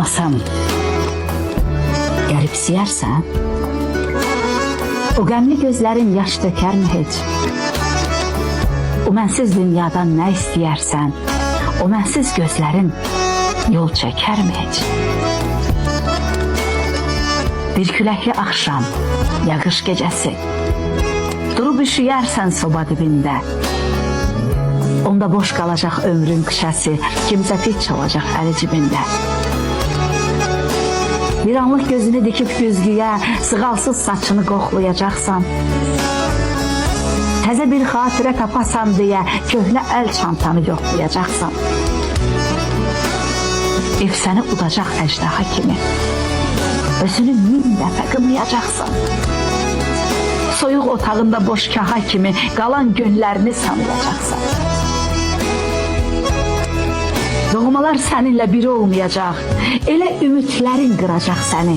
olmasam, garipsiyərsən? O qəmli gözlərin yaş dökərmi heç? O mənsiz dünyadan nə istəyərsən? O mənsiz gözlərin yol çəkərmi heç? Bir küləkli axşam, yağış gecəsi, durub üşüyərsən soba dibində. Onda boş qalacaq ömrün qışası, kimsə fit çalacaq əli cibində. Bir anlıq gözünü dikib güzgüyə, sığalsız saçını qoxlayacaqsan. Təzə bir xatirə tapasan deyə köhnə əl çantanı yoxlayacaqsan. Ev səni udacaq əjdaha kimi, özünü min dəfə qınayacaqsan. Soyuq otağında boş kaha kimi qalan günlərini sanılacaqsan. Doğmalar səninlə biri olmayacaq, elə ümidlərin qıracaq səni.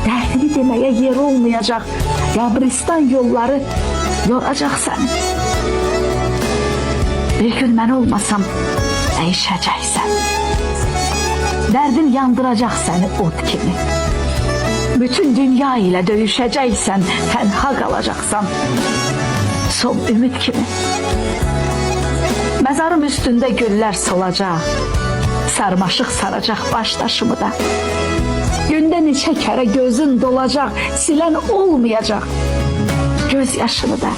Dərdini deməyə yer olmayacaq, qəbristan yolları yoracaq səni. Bir gün mən olmasam, dəyişəcəksən. Dərdin yandıracaq səni od kimi. Bütün dünya ilə döyüşəcəksən, tənha qalacaqsan. Son ümid kimi. Məzarım üstündə güllər solacaq, sarmaşıq saracaq başdaşımı da. Gündə neçə kərə gözün dolacaq, silən olmayacaq göz yaşını da.